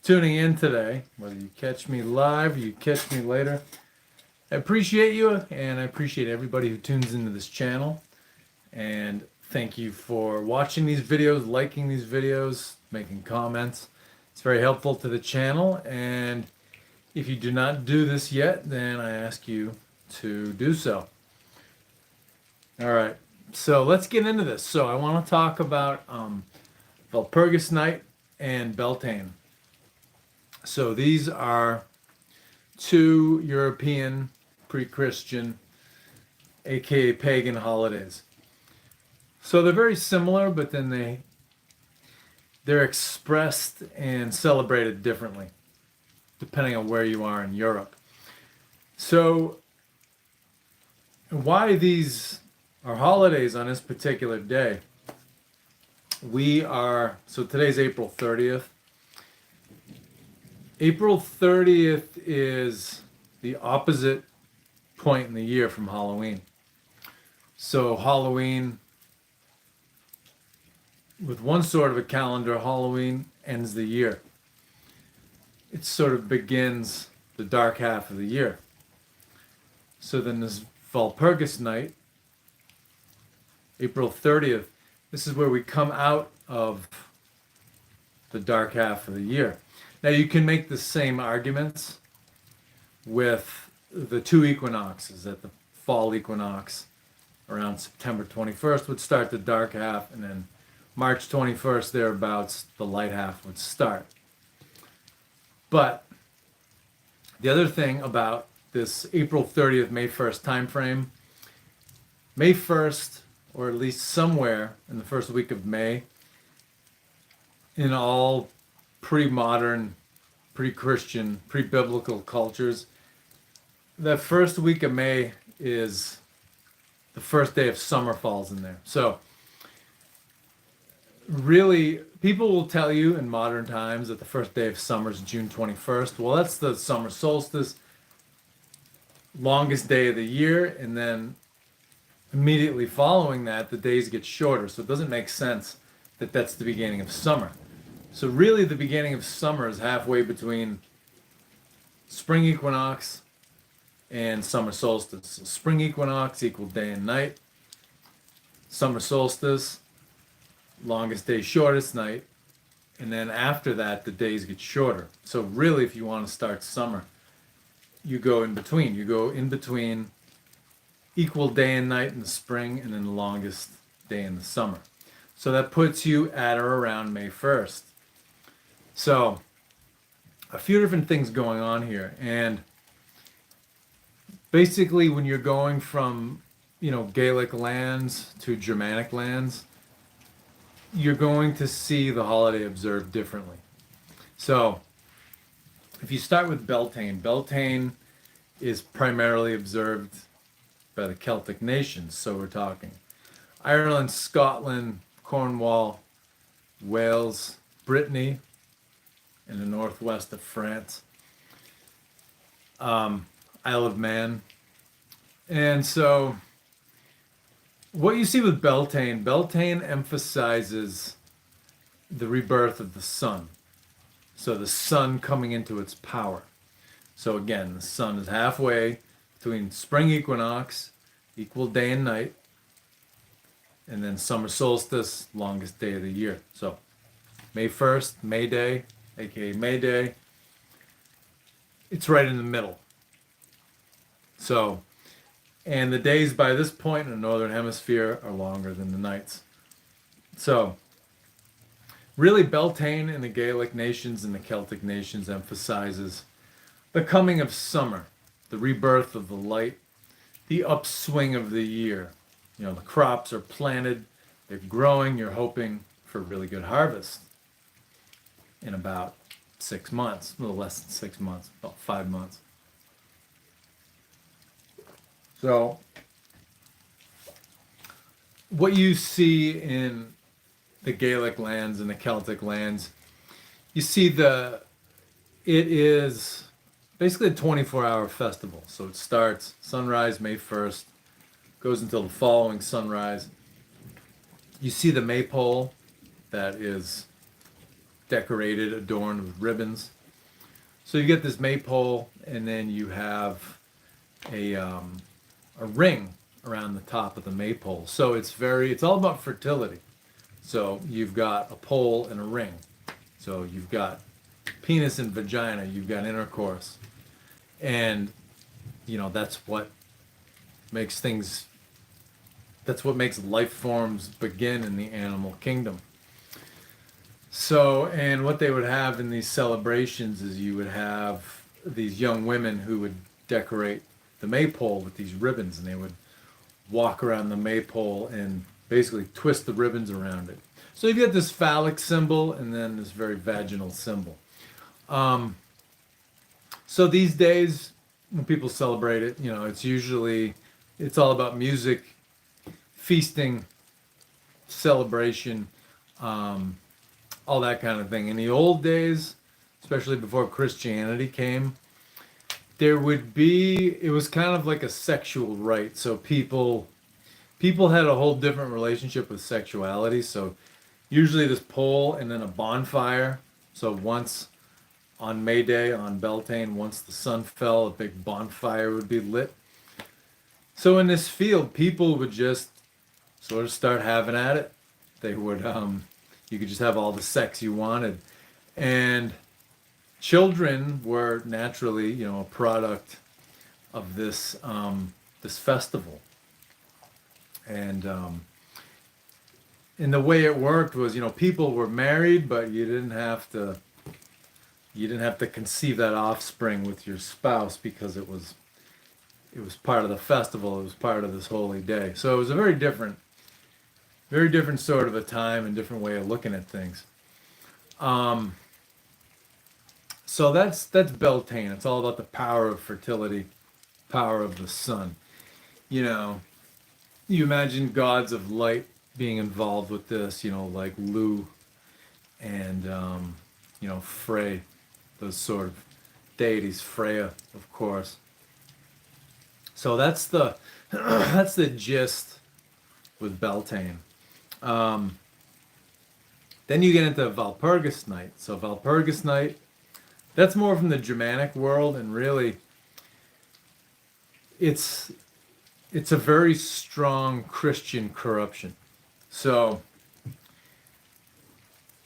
tuning in today, whether you catch me live or you catch me later. I appreciate you, and I appreciate everybody who tunes into this channel. And thank you for watching these videos, liking these videos, making comments. It's very helpful to the channel. And if you do not do this yet, then I ask you to do so. All right, so let's get into this. So I want to talk about Walpurgis night and Beltaine. So these are two European pre-Christian, aka pagan holidays. So they're very similar, but then they're expressed and celebrated differently, depending on where you are in Europe. So why these are holidays on this particular day? So today's April 30th. April 30th is the opposite point in the year from Halloween. So Halloween, with one sort of a calendar, Halloween ends the year. It sort of begins the dark half of the year. So then this Walpurgis night, April 30th, this is where we come out of the dark half of the year. Now you can make the same arguments with the two equinoxes. That the fall equinox around September 21st would start the dark half, and then March 21st thereabouts the light half would start. But the other thing about this April 30th, May 1st time frame, May 1st, or at least somewhere in the first week of May, in all pre-modern, pre-Christian, pre-biblical cultures, the first week of May is the first day of summer falls in there. So really, people will tell you in modern times that the first day of summer is June 21st. Well, that's the summer solstice, longest day of the year, and then immediately following that, the days get shorter. So it doesn't make sense that that's the beginning of summer. So really, the beginning of summer is halfway between spring equinox and summer solstice. So spring equinox equal day and night. Summer solstice, longest day, shortest night. And then after that, the days get shorter. So really, if you want to start summer, you go in between. You go in between equal day and night in the spring, and then the longest day in the summer. So that puts you at or around May 1st. So a few different things going on here. And basically, when you're going from, Gaelic lands to Germanic lands, you're going to see the holiday observed differently. So if you start with Beltaine, Beltaine is primarily observed by the Celtic nations. So we're talking Ireland, Scotland, Cornwall, Wales, Brittany, in the northwest of France, Isle of Man. And so what you see with Beltaine emphasizes the rebirth of the sun. So the sun coming into its power. So again, the sun is halfway between spring equinox, equal day and night, and then summer solstice, longest day of the year. So May 1st, May Day, aka May Day, it's right in the middle. So, and the days by this point in the northern hemisphere are longer than the nights. So really, Beltaine in the Gaelic nations and the Celtic nations emphasizes the coming of summer, the rebirth of the light, the upswing of the year. The crops are planted, they're growing, you're hoping for a really good harvest in about 6 months, a little less than 6 months, about 5 months. So what you see in the Gaelic lands and the Celtic lands, you see it is basically a 24-hour festival. So it starts sunrise May 1st, goes until the following sunrise. You see the maypole that is decorated, adorned with ribbons. So you get this maypole, and then you have a ring around the top of the maypole. So it's all about fertility. So you've got a pole and a ring. So you've got penis and vagina, you've got intercourse. And that's what makes things that's what makes life forms begin in the animal kingdom. So, and what they would have in these celebrations is you would have these young women who would decorate the maypole with these ribbons, and they would walk around the maypole and basically twist the ribbons around it. So you get this phallic symbol and then this very vaginal symbol. So these days, when people celebrate it, it's all about music, feasting, celebration, all that kind of thing. In the old days, especially before Christianity came, it was kind of like a sexual rite. So people had a whole different relationship with sexuality. So usually this pole and then a bonfire. So once on May Day on Beltaine, once the sun fell, a big bonfire would be lit. So in this field, people would just sort of start having at it. They would, you could just have all the sex you wanted. And children were naturally, a product of this festival. And the way it worked was, people were married, but you didn't have to conceive that offspring with your spouse because it was part of the festival. It was part of this holy day. So it was a very different sort of a time and different way of looking at things. So that's Beltane. It's all about the power of fertility, power of the sun. You imagine gods of light being involved with this, like Lu and Frey, those sort of deities, Freya, of course. So that's the that's the gist with Beltane. Then you get into Walpurgis night. So Walpurgis night, that's more from the Germanic world, and really, it's a very strong Christian corruption. So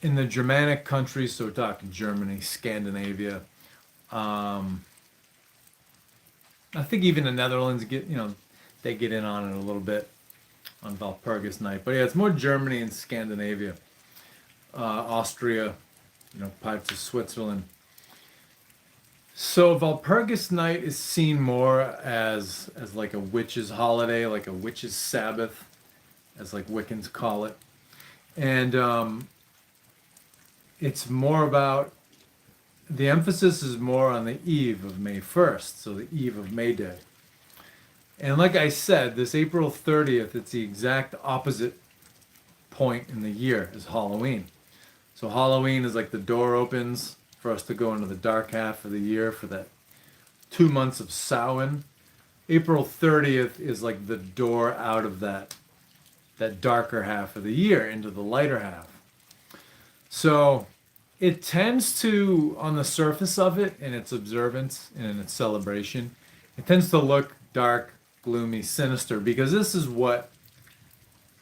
in the Germanic countries, so we're talking Germany, Scandinavia, I think even the Netherlands they get in on it a little bit on Walpurgis night. But yeah, it's more Germany and Scandinavia, Austria, parts of Switzerland. So Walpurgis night is seen more as like a witch's holiday, like a witch's Sabbath, as like Wiccans call it. And it's more about, the emphasis is more on the eve of May 1st, so the eve of May Day. And like I said, this April 30th, it's the exact opposite point in the year as Halloween. So Halloween is like the door opens for us to go into the dark half of the year for that 2 months of Samhain. April 30th is like the door out of that darker half of the year into the lighter half. So it tends to, on the surface of it, in its observance and in its celebration, it tends to look dark, gloomy, sinister, because this is what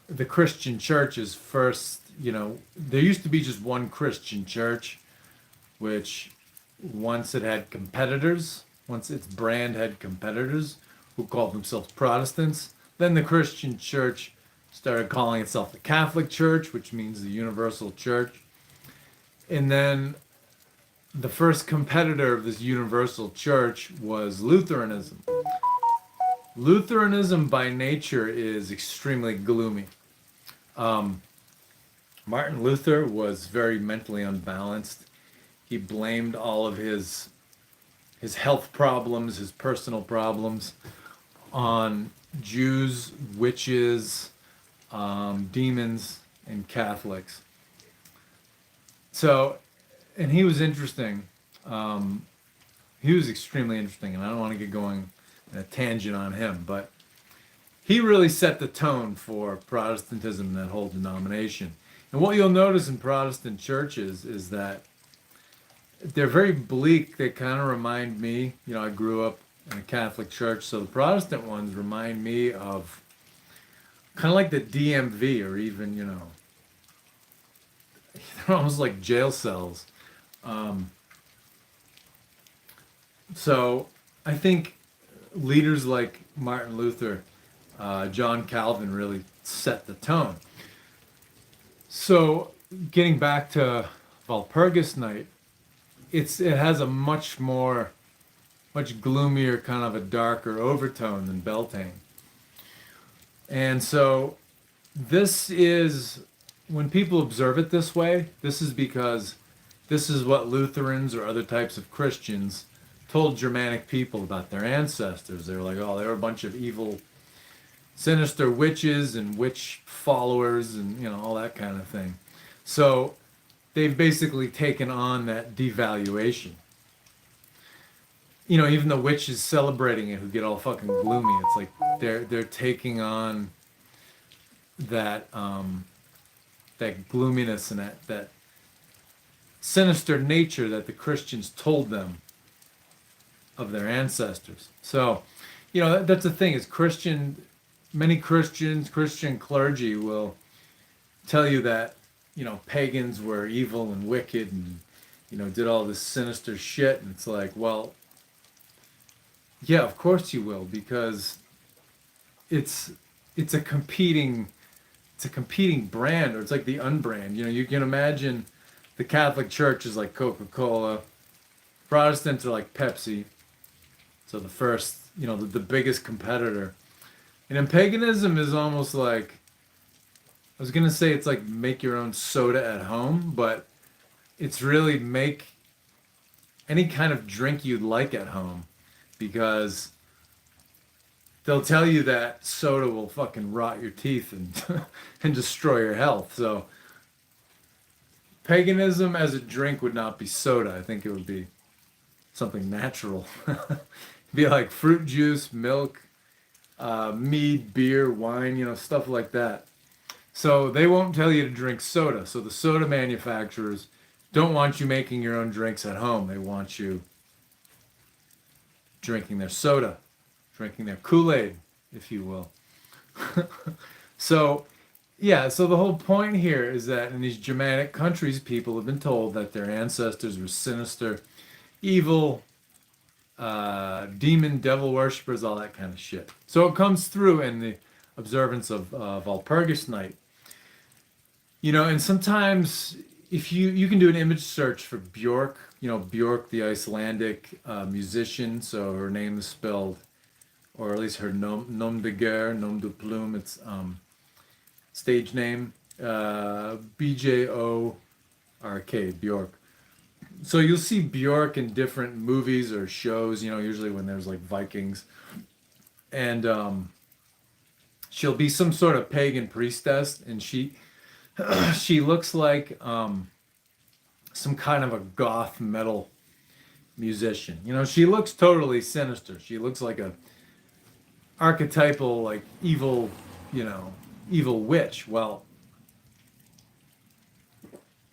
the Christian church is first, there used to be just one Christian church, which once its brand had competitors who called themselves Protestants. Then the Christian church started calling itself the Catholic Church, which means the universal church. And then the first competitor of this universal church was Lutheranism. Lutheranism by nature is extremely gloomy. Martin Luther was very mentally unbalanced. He blamed all of his health problems, his personal problems, on Jews, witches, demons, and Catholics. So, and he was interesting. He was extremely interesting, and I don't want to get going in a tangent on him, but he really set the tone for Protestantism, that whole denomination. And what you'll notice in Protestant churches is that they're very bleak. They kind of remind me, I grew up in a Catholic church, so the Protestant ones remind me of kind of like the DMV, or even, they're almost like jail cells. Um, so I think leaders like Martin Luther, John Calvin really set the tone. So getting back to Walpurgis night, it has a much gloomier, kind of a darker overtone than Beltane. And so this is, when people observe it this way, this is because this is what Lutherans or other types of Christians told Germanic people about their ancestors. They were like, oh, they were a bunch of evil, sinister witches and witch followers and, all that kind of thing. So they've basically taken on that devaluation. Even the witches celebrating it who get all fucking gloomy, it's like they're taking on that gloominess and that sinister nature that the Christians told them of their ancestors. So, that's the thing is many Christian clergy will tell you that, pagans were evil and wicked and, did all this sinister shit. And it's like, well, yeah, of course you will, because it's it's a competing it's a competing brand, or it's like the unbrand. You can imagine the Catholic Church is like Coca-Cola, Protestants are like Pepsi. So the first, the biggest competitor. And then paganism is almost like, I was gonna say it's like make your own soda at home, but it's really make any kind of drink you'd like at home, because they'll tell you that soda will fucking rot your teeth and and destroy your health. So paganism as a drink would not be soda. I think it would be something natural. It'd be like fruit juice, milk, mead, beer, wine, stuff like that. So they won't tell you to drink soda. So the soda manufacturers don't want you making your own drinks at home. They want you drinking their soda, drinking their Kool-Aid, if you will. So, yeah, so the whole point here is that in these Germanic countries, people have been told that their ancestors were sinister, evil, demon, devil worshippers, all that kind of shit. So it comes through in the observance of Walpurgis night. And sometimes if you can do an image search for Björk, Björk, the Icelandic musician, so her name is spelled, or at least her nom de guerre, nom de plume, it's stage name, Bjork, Björk. So you'll see Björk in different movies or shows, usually when there's like Vikings. And she'll be some sort of pagan priestess, and she she looks like some kind of a goth metal musician. She looks totally sinister. She looks like a archetypal, like evil, evil witch. Well,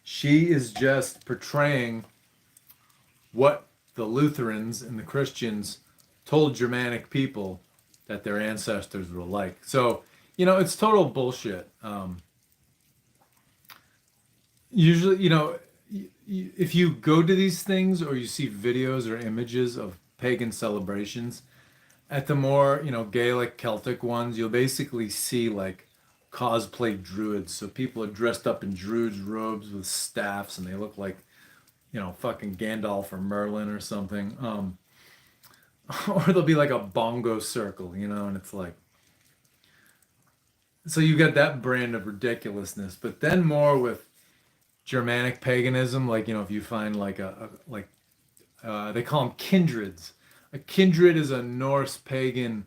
she is just portraying what the Lutherans and the Christians told Germanic people that their ancestors were like. So, it's total bullshit. Usually, if you go to these things or you see videos or images of pagan celebrations, at the more, Gaelic, Celtic ones, you'll basically see like cosplay druids. So people are dressed up in druids robes with staffs, and they look like, fucking Gandalf or Merlin or something. Or there'll be like a bongo circle, and it's like, so you get that brand of ridiculousness. But then more with Germanic paganism, like, if you find like they call them kindreds. A kindred is a Norse pagan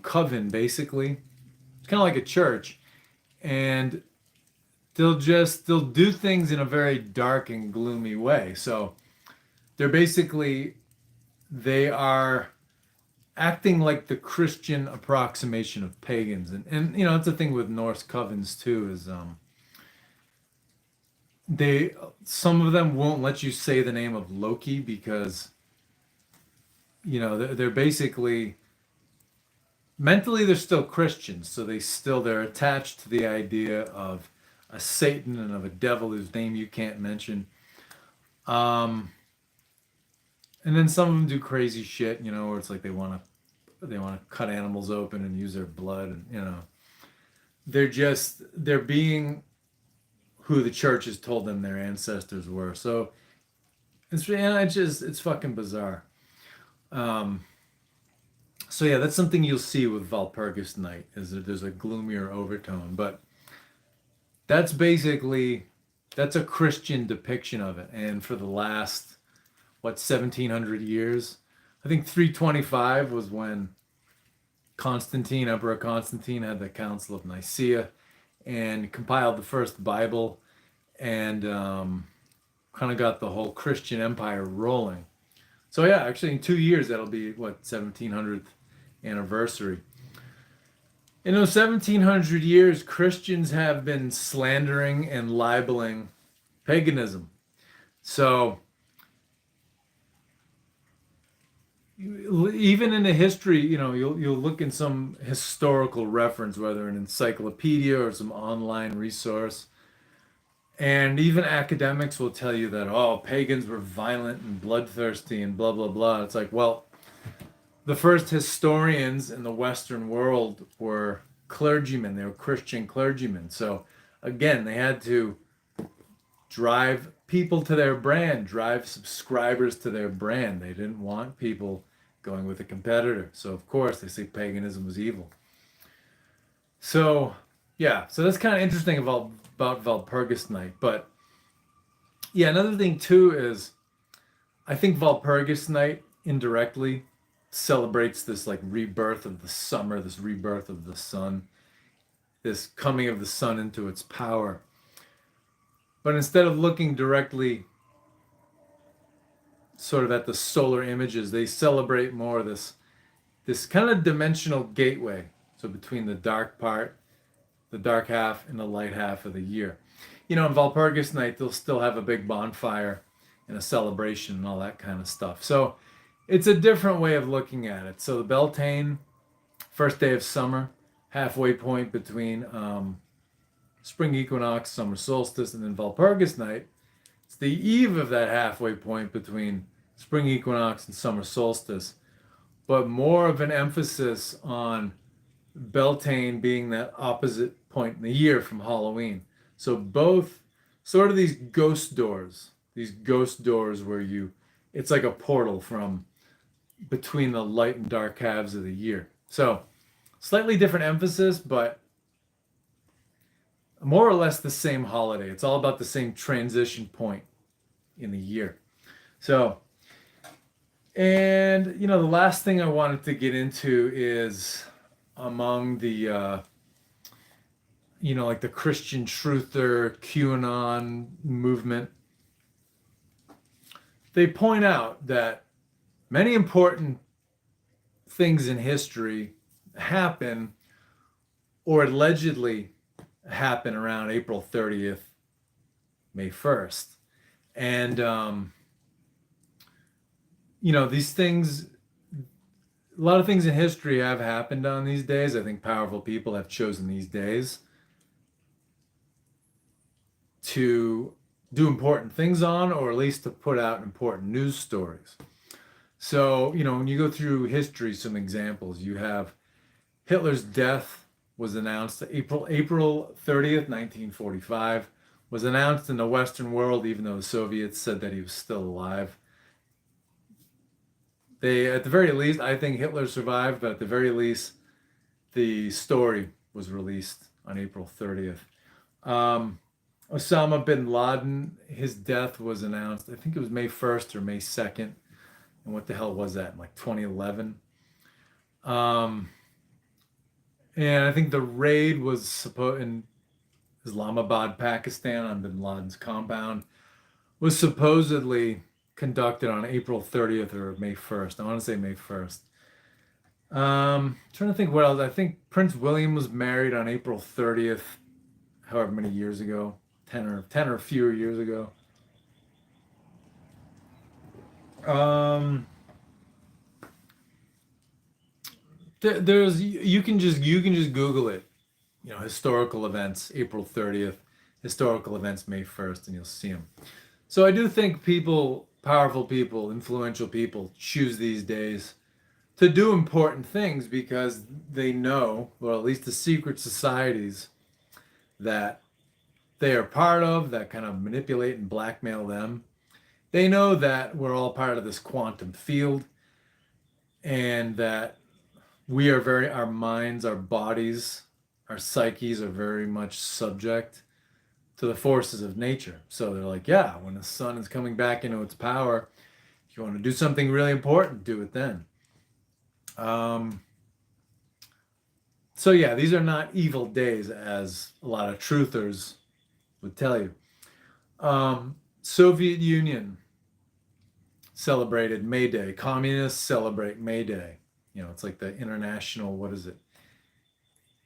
coven, basically. It's kind of like a church, and they'll do things in a very dark and gloomy way. So they are acting like the Christian approximation of pagans, and it's a thing with Norse covens too, is they some of them won't let you say the name of Loki because they're basically mentally they're still Christians, so they're attached to the idea of a Satan and of a devil whose name you can't mention. Um, and then some of them do crazy shit, where it's like they want to cut animals open and use their blood, and they're being who the church has told them their ancestors were. So it's fucking bizarre. Um, so yeah, that's something you'll see with Walpurgis Night is that there's a gloomier overtone, but that's basically that's a Christian depiction of it. And for the last 1700 years, I think 325 was when Emperor Constantine had the Council of Nicaea and compiled the first Bible and kind of got the whole Christian empire rolling. So yeah, actually in 2 years that'll be 1700th anniversary. In those 1700 years, Christians have been slandering and libeling paganism. So even in the history, you'll look in some historical reference, whether an encyclopedia or some online resource, and even academics will tell you that pagans were violent and bloodthirsty and blah blah blah. It's like, well, the first historians in the Western world were clergymen. They were Christian clergymen. So again, they had to drive people to their brand, drive subscribers to their brand. They didn't want people going with a competitor. So of course they say paganism was evil. So yeah, so that's kind of interesting about Walpurgis Night. But yeah, another thing too is I think Walpurgis Night indirectly celebrates this like rebirth of the summer, this rebirth of the sun, this coming of the sun into its power. But instead of looking directly sort of at the solar images, they celebrate more this kind of dimensional gateway. So between the dark part, the dark half, and the light half of the year. On Walpurgis Night, they'll still have a big bonfire and a celebration and all that kind of stuff. So it's a different way of looking at it. So the Beltaine, first day of summer, halfway point between spring equinox, summer solstice, and then Walpurgis Night. It's the eve of that halfway point between spring equinox and summer solstice, but more of an emphasis on Beltaine being that opposite point in the year from Halloween. So both sort of these ghost doors where it's like a portal from between the light and dark halves of the year. So slightly different emphasis, but more or less the same holiday. It's all about the same transition point in the year. So, and the last thing I wanted to get into is among the like the Christian truther QAnon movement. They point out that many important things in history happen or allegedly happen around April 30th, May 1st. And, these things, a lot of things in history have happened on these days. I think powerful people have chosen these days to do important things on, or at least to put out important news stories. So, when you go through history, some examples, you have Hitler's death was announced April 30th, 1945, was announced in the Western world, even though the Soviets said that he was still alive. At the very least, I think Hitler survived, but at the very least, the story was released on April 30th. Osama bin Laden, his death was announced, I think it was May 1st or May 2nd. And what the hell was that? Like 2011. And I think the raid was supposed in Islamabad, Pakistan, on bin Laden's compound, was supposedly conducted on April 30th or May 1st. I want to say May 1st. Trying to think what else. I think Prince William was married on April 30th, however many years ago, 10 or fewer years ago. Um, there's you can just Google it. Historical events, April 30th, historical events, May 1st, and you'll see them. So I do think people, powerful people, influential people, choose these days to do important things because they know, or at least the secret societies that they are part of, that kind of manipulate and blackmail them. They know that we're all part of this quantum field and that our minds, our bodies, our psyches are very much subject to the forces of nature. So they're like, yeah, when the sun is coming back into its power, if you want to do something really important, do it then. Um, so yeah, these are not evil days as a lot of truthers would tell you. Soviet Union celebrated May Day. Communists celebrate May Day. It's like the international, what is it?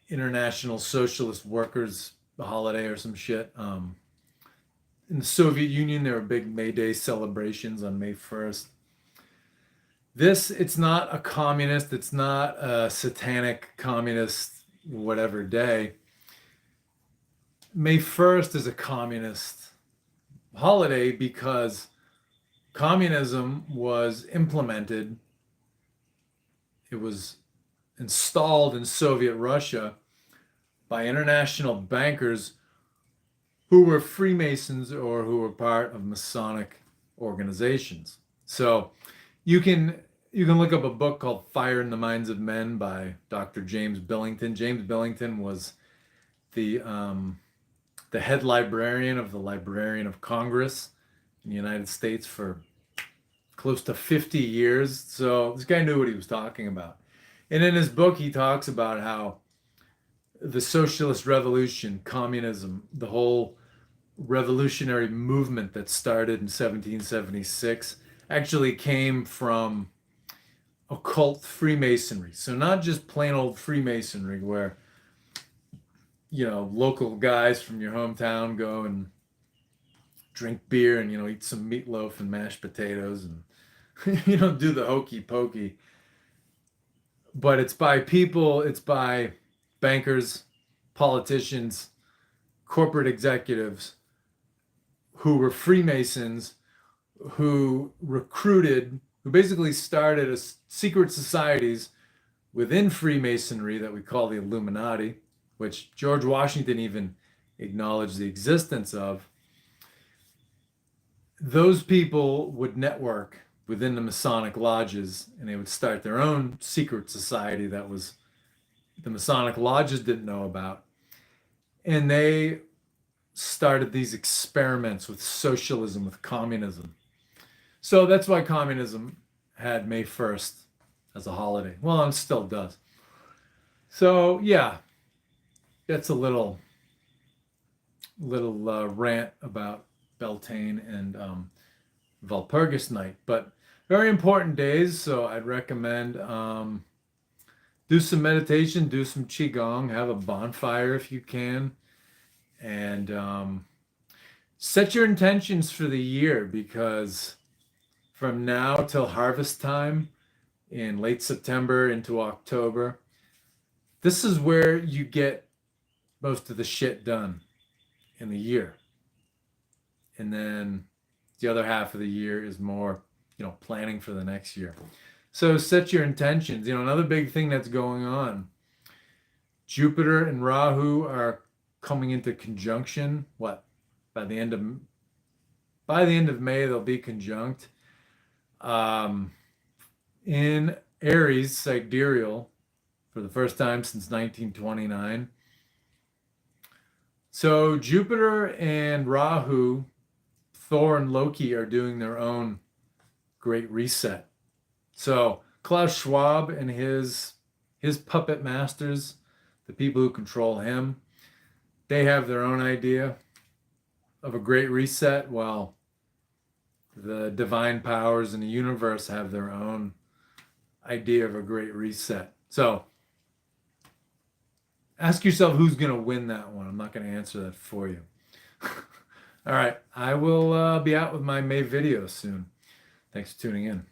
International Socialist Workers holiday or some shit. In the Soviet Union, there were big May Day celebrations on May 1st. It's not a communist, it's not a satanic communist, whatever day. May 1st is a communist holiday because communism was implemented, it was installed in Soviet Russia by international bankers who were Freemasons or who were part of Masonic organizations. So you can look up a book called Fire in the Minds of Men by Dr. James Billington. James Billington was the head librarian of the Librarian of Congress in the United States for close to 50 years. So this guy knew what he was talking about. And in his book, he talks about how the socialist revolution, communism, the whole revolutionary movement that started in 1776 actually came from occult Freemasonry. So not just plain old Freemasonry where, local guys from your hometown go and drink beer and, eat some meatloaf and mashed potatoes and, do the hokey pokey. But it's by people, it's by bankers, politicians, corporate executives who were Freemasons, who basically started secret societies within Freemasonry that we call the Illuminati, which George Washington even acknowledged the existence of. Those people would network within the Masonic lodges and they would start their own secret society that was the Masonic lodges didn't know about. And they started these experiments with socialism, with communism. So that's why communism had May 1st as a holiday. Well, and still does. So yeah, that's a little rant about Beltaine and Walpurgis night, but very important days. So I'd recommend do some meditation, do some qigong, have a bonfire if you can, and set your intentions for the year because from now till harvest time in late September into October, this is where you get most of the shit done in the year. And then the other half of the year is more, planning for the next year. So set your intentions. Another big thing that's going on, Jupiter and Rahu are coming into conjunction. By the end of May, they'll be conjunct. In Aries, sidereal, for the first time since 1929. So Jupiter and Rahu, Thor and Loki are doing their own great reset. So Klaus Schwab and his puppet masters, the people who control him, they have their own idea of a great reset, while the divine powers in the universe have their own idea of a great reset. So ask yourself who's going to win that one. I'm not going to answer that for you. All right. I will be out with my May videos soon. Thanks for tuning in.